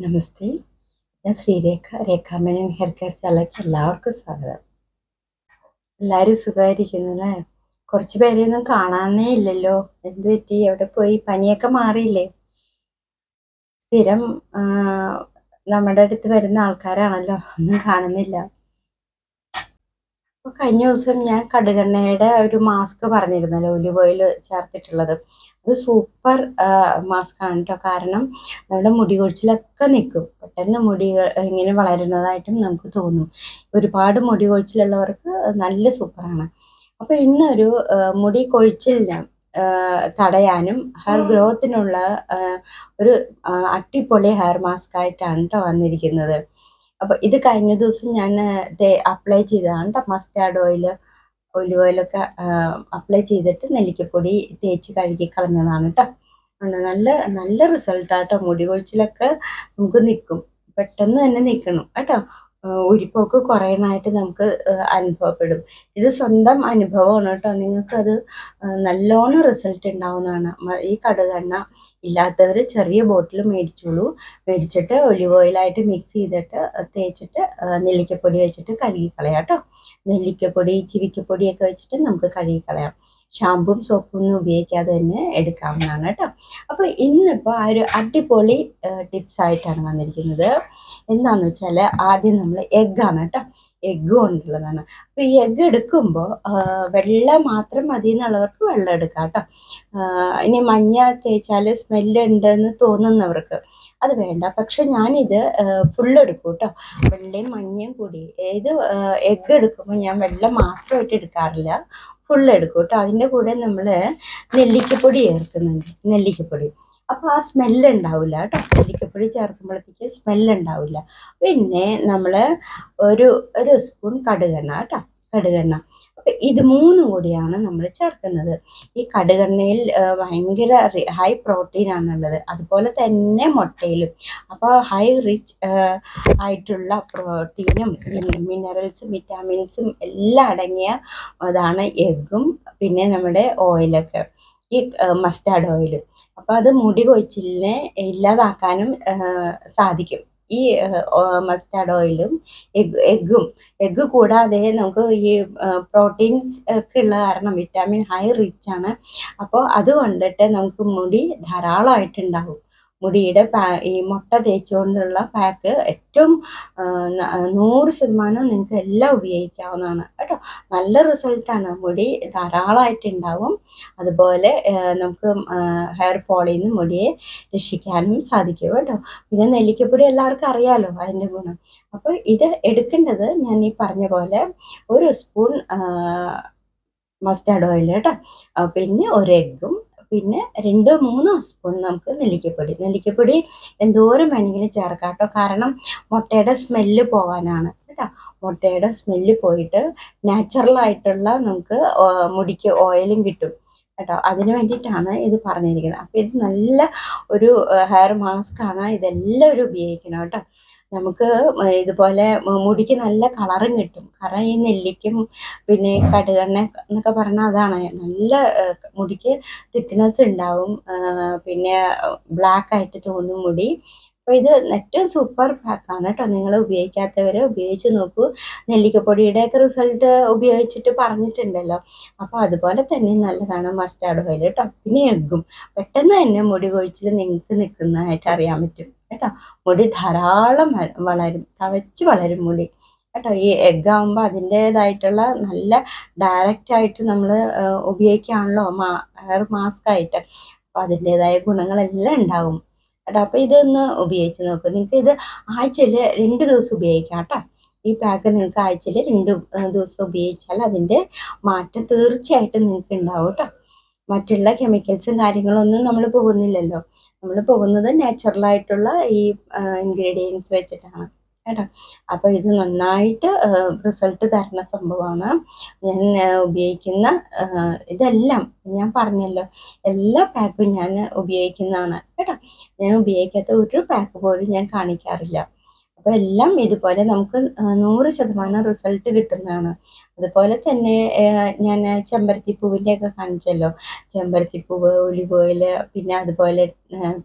നമസ്തേ. ഞാൻ Sreerekha. രേഖാമേനോൻ hair care ചാനലിലേക്ക് എല്ലാവർക്കും സ്വാഗതം. എല്ലാവരും സുഖമായിരിക്കുന്നല്ലേ? കുറച്ച് പേരെയൊന്നും കാണാനേ ഇല്ലല്ലോ. എന്ത് പറ്റി? എവിടെ പോയി? പനിയൊക്കെ മാറിയില്ലേ? സ്ഥിരം നമ്മുടെ അടുത്ത് വരുന്ന ആൾക്കാരാണല്ലോ, ഒന്നും കാണുന്നില്ല. അപ്പോൾ കഴിഞ്ഞ ദിവസം ഞാൻ കടുകെണ്ണയുടെ ഒരു മാസ്ക് പറഞ്ഞിരുന്നല്ലോ, ഒലിവ് ഓയിൽ ചേർത്തിട്ടുള്ളത്. അത് സൂപ്പർ മാസ്ക് ആണ് കേട്ടോ. കാരണം നമ്മുടെ മുടി കൊഴിച്ചിലൊക്കെ നിൽക്കും. പെട്ടെന്ന് മുടി ഇങ്ങനെ വളരുന്നതായിട്ടും നമുക്ക് തോന്നും. ഒരുപാട് മുടി കൊഴിച്ചിലുള്ളവർക്ക് നല്ല സൂപ്പറാണ്. അപ്പോൾ ഇന്നൊരു മുടി കൊഴിച്ചിലിന് തടയാനും ഹെയർ ഗ്രോത്തിനുള്ള ഒരു അടിപൊളി ഹെയർ മാസ്ക് ആയിട്ടാണ് കേട്ടോ വന്നിരിക്കുന്നത്. അപ്പോൾ ഇത് കഴിഞ്ഞ ദിവസം ഞാൻ അപ്ലൈ ചെയ്തതാണ് കേട്ടോ. മസ്റ്റാർഡ് ഓയിൽ, ഒലിവ് ഓയിലൊക്കെ അപ്ലൈ ചെയ്തിട്ട് നെല്ലിക്കപ്പൊടി തേച്ച് കഴുകി കളഞ്ഞതാണ് കേട്ടോ. നല്ല നല്ല റിസൾട്ടാട്ടോ. മുടി കൊഴിച്ചിലൊക്കെ നമുക്ക് നിൽക്കും, പെട്ടെന്ന് തന്നെ നിൽക്കണം കേട്ടോ. ഉരിപ്പൊക്കെ കുറയണമായിട്ട് നമുക്ക് അനുഭവപ്പെടും. ഇത് സ്വന്തം അനുഭവമാണ് കേട്ടോ. നിങ്ങൾക്കത് നല്ലോണം റിസൾട്ട് ഉണ്ടാവുന്നതാണ്. ഈ കടുകെണ്ണ ഇല്ലാത്തവർ ചെറിയ ബോട്ടിൽ മേടിച്ചോളൂ. മേടിച്ചിട്ട് ഒലിവ് ഓയിലായിട്ട് മിക്സ് ചെയ്തിട്ട് തേച്ചിട്ട് നെല്ലിക്കപ്പൊടി വെച്ചിട്ട് കഴുകിക്കളയാം കേട്ടോ. നെല്ലിക്കപ്പൊടി, ചിവിക്കപ്പൊടിയൊക്കെ വെച്ചിട്ട് നമുക്ക് കഴുകിക്കളയാം. ഷാമ്പും സോപ്പും ഒന്നും ഉപയോഗിക്കാതെ തന്നെ എടുക്കാവുന്നതാണ് കേട്ടോ. അപ്പോൾ ഇന്നിപ്പോൾ ആ ഒരു അടിപൊളി ടിപ്സ് ആയിട്ടാണ് വന്നിരിക്കുന്നത്. എന്താണെന്ന് വെച്ചാൽ ആദ്യം നമ്മൾ എഗ്ഗാണ് കേട്ടോ. എഗ്ഗ് കൊണ്ടുള്ളതാണ്. അപ്പോൾ ഈ എഗ്ഗ് എടുക്കുമ്പോൾ വെള്ളം മാത്രം മതി എന്നുള്ളവർക്ക് വെള്ളം എടുക്കാം കേട്ടോ. ഇനി മഞ്ഞ തേച്ചാൽ സ്മെല്ലുണ്ടെന്ന് തോന്നുന്നവർക്ക് അത് വേണ്ട. പക്ഷെ ഞാനിത് ഫുള്ള് എടുക്കും കേട്ടോ. വെള്ളയും മഞ്ഞയും കൂടി ഏത് എഗ്ഗ് എടുക്കുമ്പോൾ ഞാൻ വെള്ളം മാത്രമായിട്ട് എടുക്കാറില്ല, ഫുള്ള് എടുക്കും കേട്ടോ. അതിൻ്റെ കൂടെ നമ്മൾ നെല്ലിക്കപ്പൊടി ചേർക്കുന്നുണ്ട്. നെല്ലിക്കപ്പൊടി അപ്പോൾ ആ സ്മെല്ല് ഉണ്ടാവില്ല കേട്ടോ. നെല്ലിക്കപ്പൊടി ചേർക്കുമ്പോഴത്തേക്ക് സ്മെല്ല് ഉണ്ടാവില്ല. പിന്നെ നമ്മൾ ഒരു ഒരു സ്പൂൺ കടുകെണ്ണ കേട്ടോ. കടുകെണ്ണ. അപ്പം ഇത് മൂന്നും കൂടിയാണ് നമ്മൾ ചേർക്കുന്നത്. ഈ കടുകെണ്ണയിൽ ഭയങ്കര ഹൈ പ്രോട്ടീൻ ആണുള്ളത്, അതുപോലെ തന്നെ മുട്ടയിലും. അപ്പോൾ ഹൈ റിച്ച് ആയിട്ടുള്ള പ്രോട്ടീനും മിനറൽസും വിറ്റാമിൻസും എല്ലാം അടങ്ങിയ അതാണ് എഗ്ഗും പിന്നെ നമ്മുടെ ഓയിലൊക്കെ, ഈ മസ്റ്റാർഡ് ഓയിലും. അപ്പോൾ അത് മുടി കൊഴിച്ചിലിനെ ഇല്ലാതാക്കാനും സാധിക്കും. ഈ മസ്റ്റാർഡ് ഓയിലും എഗ്ഗ് കൂടാതെ നമുക്ക് ഈ പ്രോട്ടീൻസ് ഒക്കെ ഉള്ള കാരണം വിറ്റാമിൻ ഹൈ റിച്ച് ആണ്. അപ്പോൾ അത് കൊണ്ടിട്ട് നമുക്ക് മുടി ധാരാളമായിട്ടുണ്ടാകും. മുടിയുടെ ഈ മുട്ട തേച്ചുകൊണ്ടുള്ള പാക്ക് ഏറ്റവും 100% നിങ്ങൾക്ക് എല്ലാം ഉപയോഗിക്കാവുന്നതാണ് കേട്ടോ. നല്ല റിസൾട്ടാണ്. മുടി ധാരാളമായിട്ടുണ്ടാവും. അതുപോലെ നമുക്ക് ഹെയർ ഫോളിൽ നിന്ന് മുടിയെ രക്ഷിക്കാനും സാധിക്കും കേട്ടോ. പിന്നെ നെല്ലിക്കപ്പൊടി എല്ലാവർക്കും അറിയാമല്ലോ അതിൻ്റെ ഗുണം. അപ്പോൾ ഇത് എടുക്കേണ്ടത് ഞാൻ ഈ പറഞ്ഞ പോലെ ഒരു സ്പൂൺ മസ്റ്റാർഡ് ഓയിൽ കേട്ടോ. പിന്നെ ഒരു എഗ്ഗും പിന്നെ 2-3 സ്പൂൺ നമുക്ക് നെല്ലിക്കപ്പൊടി എന്തോരം വേണമെങ്കിലും ചേർക്കാം കേട്ടോ. കാരണം മുട്ടയുടെ സ്മെല്ല് പോകാനാണ് കേട്ടോ. മുട്ടയുടെ സ്മെല്ല് പോയിട്ട് നാച്ചുറലായിട്ടുള്ള നമുക്ക് മുടിക്ക് ഓയിലും കിട്ടും കേട്ടോ. അതിന് വേണ്ടിയിട്ടാണ് ഇത് പറഞ്ഞിരിക്കുന്നത്. അപ്പോൾ ഇത് നല്ല ഒരു ഹെയർ മാസ്ക് ആണ്. ഇതെല്ലാവരും ഉപയോഗിക്കണം കേട്ടോ. നമുക്ക് ഇതുപോലെ മുടിക്ക് നല്ല കളറും കിട്ടും. കാരണം ഈ നെല്ലിക്കും പിന്നെ കടുകെണ്ണ എന്നൊക്കെ പറഞ്ഞാൽ അതാണ്, നല്ല മുടിക്ക് തിക്നെസ് ഉണ്ടാവും. പിന്നെ ബ്ലാക്ക് ആയിട്ട് തോന്നും മുടി. അപ്പോൾ ഇത് ഏറ്റവും സൂപ്പർ പാക്കാണ് കേട്ടോ. നിങ്ങൾ ഉപയോഗിക്കാത്തവർ ഉപയോഗിച്ച് നോക്കൂ. നെല്ലിക്കപ്പൊടിയുടെയൊക്കെ റിസൾട്ട് ഉപയോഗിച്ചിട്ട് പറഞ്ഞിട്ടുണ്ടല്ലോ. അപ്പോൾ അതുപോലെ തന്നെ നല്ലതാണ് മസ്റ്റാർഡ് ഓയിൽ കേട്ടോ. പിന്നെ എഗ്ഗും പെട്ടെന്ന് തന്നെ മുടി കൊഴിച്ചിൽ നിങ്ങൾക്ക് നിൽക്കുന്നതായിട്ട് അറിയാൻ പറ്റും കേട്ടോ. മുടി ധാരാളം വളരും, തഴച്ച് വളരും മുടി കേട്ടോ. ഈ എഗ്ഗ് ആകുമ്പോൾ അതിൻ്റേതായിട്ടുള്ള നല്ല ഡയറക്റ്റായിട്ട് നമ്മൾ ഉപയോഗിക്കുകയാണല്ലോ ഹെയർ മാസ്ക് ആയിട്ട്. അപ്പോൾ അതിൻ്റേതായ ഗുണങ്ങളെല്ലാം ഉണ്ടാവും കേട്ടോ. അപ്പോൾ ഇതൊന്ന് ഉപയോഗിച്ച് നോക്കുക. നിങ്ങൾക്ക് ഇത് ആഴ്ചയിൽ 2 ദിവസം ഉപയോഗിക്കാം കേട്ടോ. ഈ പാക്ക് നിങ്ങൾക്ക് ആഴ്ചയിൽ 2 ദിവസം ഉപയോഗിച്ചാൽ അതിൻ്റെ മാറ്റം തീർച്ചയായിട്ടും നിങ്ങൾക്ക് ഉണ്ടാവും കേട്ടോ. മറ്റുള്ള കെമിക്കൽസും കാര്യങ്ങളൊന്നും നമ്മൾ പോകുന്നില്ലല്ലോ. നമ്മൾ പോകുന്നത് നാച്ചുറലായിട്ടുള്ള ഈ ഇൻഗ്രീഡിയൻസ് വെച്ചിട്ടാണ് കേട്ടോ. അപ്പോൾ ഇത് നന്നായിട്ട് റിസൾട്ട് തരുന്ന സംഭവമാണ്. ഞാൻ ഉപയോഗിക്കുന്ന ഇതെല്ലാം ഞാൻ പറഞ്ഞല്ലോ, എല്ലാ പാക്കും ഞാൻ ഉപയോഗിക്കുന്നതാണ് കേട്ടോ. ഞാൻ ഉപയോഗിക്കാത്ത ഒരു പാക്ക് പോലും ഞാൻ കാണിക്കാറില്ല. അപ്പോൾ എല്ലാം ഇതുപോലെ നമുക്ക് 100% റിസൾട്ട് കിട്ടുന്നതാണ്. അതുപോലെ തന്നെ ഞാൻ ചെമ്പരത്തിപ്പൂവിൻ്റെയൊക്കെ കാണിച്ചല്ലോ. ചെമ്പരത്തിപ്പൂവ്, ഒലിവ് ഓയില്, പിന്നെ അതുപോലെ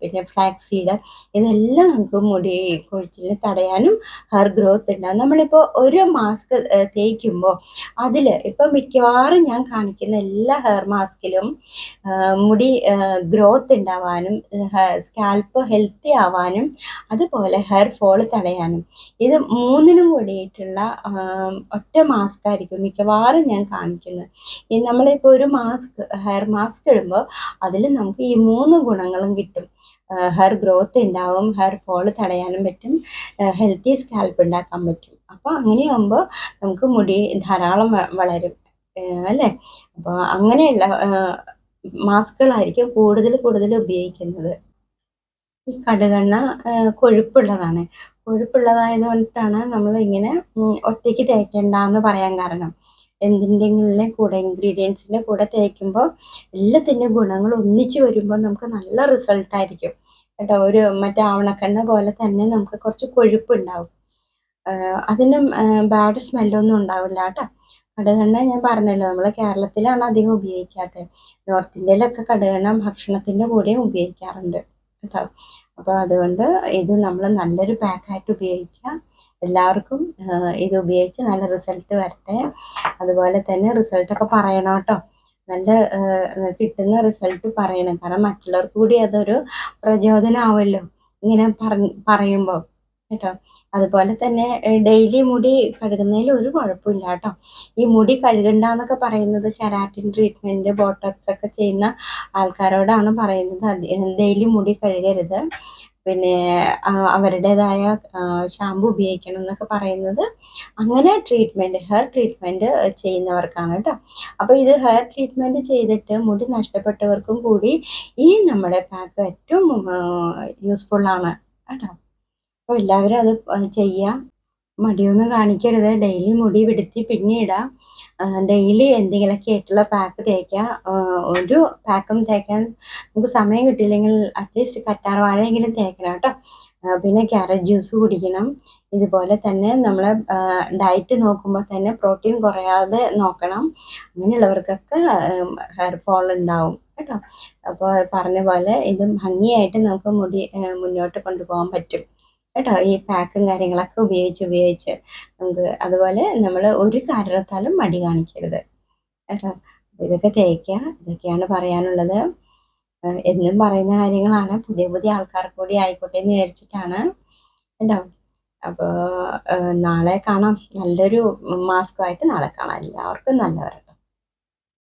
പിന്നെ ഫ്ലാക്സ് സീഡ്, ഇതെല്ലാം നമുക്ക് മുടി കൊഴിച്ചിൽ തടയാനും ഹെയർ ഗ്രോത്ത് ഉണ്ടാകും. നമ്മളിപ്പോൾ ഒരു മാസ്ക് തേക്കുമ്പോൾ അതിൽ ഇപ്പം മിക്കവാറും ഞാൻ കാണിക്കുന്ന എല്ലാ ഹെയർ മാസ്കിലും മുടി ഗ്രോത്ത് ഉണ്ടാവാനും സ്കാൽപ്പ് ഹെൽത്തി ആവാനും അതുപോലെ ഹെയർ ഫോൾ തടയാനും ഇത് മൂന്നിനും കൂടിയിട്ടുള്ള ഒറ്റ മാസ്ക് ആയിരിക്കും മിക്കവാറും ഞാൻ കാണിക്കുന്നത്. നമ്മളിപ്പോൾ ഒരു ഹെയർ മാസ്ക് ഇടുമ്പോൾ അതിൽ നമുക്ക് ഈ 3 ഗുണങ്ങളും കിട്ടും. ഹെയർ ഗ്രോത്ത് ഉണ്ടാവും, ഹെയർ ഫോൾ തടയാനും പറ്റും, ഹെൽത്തി സ്കാൽപ്പ് ഉണ്ടാക്കാൻ പറ്റും. അപ്പോൾ അങ്ങനെയാകുമ്പോൾ നമുക്ക് മുടി ധാരാളം വളരും, അല്ലേ? അപ്പോൾ അങ്ങനെയുള്ള മാസ്കുകളായിരിക്കും കൂടുതൽ കൂടുതൽ ഉപയോഗിക്കുന്നത്. ഈ കടുകെണ്ണ കൊഴുപ്പുള്ളതാണ്. കൊഴുപ്പുള്ളതായത് കൊണ്ടിട്ടാണ് നമ്മൾ ഇങ്ങനെ ഒറ്റയ്ക്ക് തേക്കണ്ടാന്ന് പറയാൻ കാരണം. എന്തിൻ്റെങ്കിലും കൂടെ ഇൻഗ്രീഡിയൻസിൻ്റെ കൂടെ തേക്കുമ്പോൾ എല്ലാത്തിൻ്റെ ഗുണങ്ങൾ ഒന്നിച്ച് വരുമ്പോൾ നമുക്ക് നല്ല റിസൾട്ടായിരിക്കും കേട്ടോ. ഒരു മറ്റേ ആവണക്കെണ്ണ പോലെ തന്നെ നമുക്ക് കുറച്ച് കൊഴുപ്പുണ്ടാവും. അതിനും ബാഡ് സ്മെല്ലൊന്നും ഉണ്ടാവില്ല കേട്ടോ. കടുകെണ്ണ ഞാൻ പറഞ്ഞല്ലോ, നമ്മൾ കേരളത്തിലാണ് അധികം ഉപയോഗിക്കാത്തത്. നോർത്ത് ഇന്ത്യയിലൊക്കെ കടുകെണ്ണ ഭക്ഷണത്തിൻ്റെ കൂടെയും ഉപയോഗിക്കാറുണ്ട് കേട്ടോ. അപ്പോൾ അതുകൊണ്ട് ഇത് നമ്മൾ നല്ലൊരു പാക്കായിട്ട് ഉപയോഗിക്കുക. എല്ലാവർക്കും ഇത് ഉപയോഗിച്ച് നല്ല റിസൾട്ട് വരട്ടെ. അതുപോലെ തന്നെ റിസൾട്ടൊക്കെ പറയണം കേട്ടോ. നല്ല കിട്ടുന്ന റിസൾട്ട് പറയണം. കാരണം മറ്റുള്ളവർക്ക് കൂടി അതൊരു പ്രചോദനമാവുമല്ലോ ഇങ്ങനെ പറയുമ്പോൾ കേട്ടോ. അതുപോലെ തന്നെ ഡെയിലി മുടി കഴുകുന്നതിൽ ഒരു കുഴപ്പമില്ല കേട്ടോ. ഈ മുടി കഴുകണ്ടെന്നൊക്കെ പറയുന്നത് കെരാറ്റിൻ ട്രീറ്റ്മെൻറ്റ്, ബോട്ടോക്സ് ഒക്കെ ചെയ്യുന്ന ആൾക്കാരോടാണ് പറയുന്നത് ഡെയിലി മുടി കഴുകരുത്, പിന്നെ അവരുടേതായ ഷാമ്പു ഉപയോഗിക്കണം എന്നൊക്കെ പറയുന്നത് അങ്ങനെ ഹെയർ ട്രീറ്റ്മെൻറ്റ് ചെയ്യുന്നവർക്കാണ് കേട്ടോ. അപ്പോൾ ഇത് ഹെയർ ട്രീറ്റ്മെൻറ്റ് ചെയ്തിട്ട് മുടി നഷ്ടപ്പെട്ടവർക്കും കൂടി ഈ നമ്മുടെ പാക്ക് ഏറ്റവും യൂസ്ഫുള്ളാണ് കേട്ടോ. അപ്പോൾ എല്ലാവരും അത് ചെയ്യുക. മടിയൊന്നും കാണിക്കരുത്. ഡെയിലി മുടി വെടുത്തി പിന്നെ ഇടാം. ഡെയിലി എന്തെങ്കിലുമൊക്കെ ആയിട്ടുള്ള പാക്ക് തേക്കുക. ഒരു പാക്കും തേക്കാൻ നമുക്ക് സമയം കിട്ടിയില്ലെങ്കിൽ അറ്റ്ലീസ്റ്റ് കറ്റാർ വാഴയെങ്കിലും തേക്കണം കേട്ടോ. പിന്നെ ക്യാരറ്റ് ജ്യൂസ് കുടിക്കണം. ഇതുപോലെ തന്നെ നമ്മൾ ഡയറ്റ് നോക്കുമ്പോൾ തന്നെ പ്രോട്ടീൻ കുറയാതെ നോക്കണം. അങ്ങനെയുള്ളവർക്കൊക്കെ ഹെയർ ഫോൾ ഉണ്ടാവും കേട്ടോ. അപ്പോൾ പറഞ്ഞ പോലെ ഇത് ഭംഗിയായിട്ട് നമുക്ക് മുടി മുന്നോട്ട് കൊണ്ടുപോകാൻ പറ്റും കേട്ടോ. ഈ പാക്കും കാര്യങ്ങളൊക്കെ ഉപയോഗിച്ച് നമുക്ക് അതുപോലെ നമ്മൾ ഒരു കാരണത്താലും മടി കാണിക്കരുത് കേട്ടോ. ഇതൊക്കെ തേക്കുക. ഇതൊക്കെയാണ് പറയാനുള്ളത്. എന്നും പറയുന്ന കാര്യങ്ങളാണ്, പുതിയ പുതിയ ആൾക്കാർക്ക് കൂടി ആയിക്കോട്ടെ എന്ന് വിചാരിച്ചിട്ടാണ് കേട്ടോ. അപ്പോൾ നാളെ കാണാം. നല്ലൊരു മാസ്കുമായിട്ട് നാളെ കാണാം. എല്ലാവർക്കും നല്ലവരട്ടെ.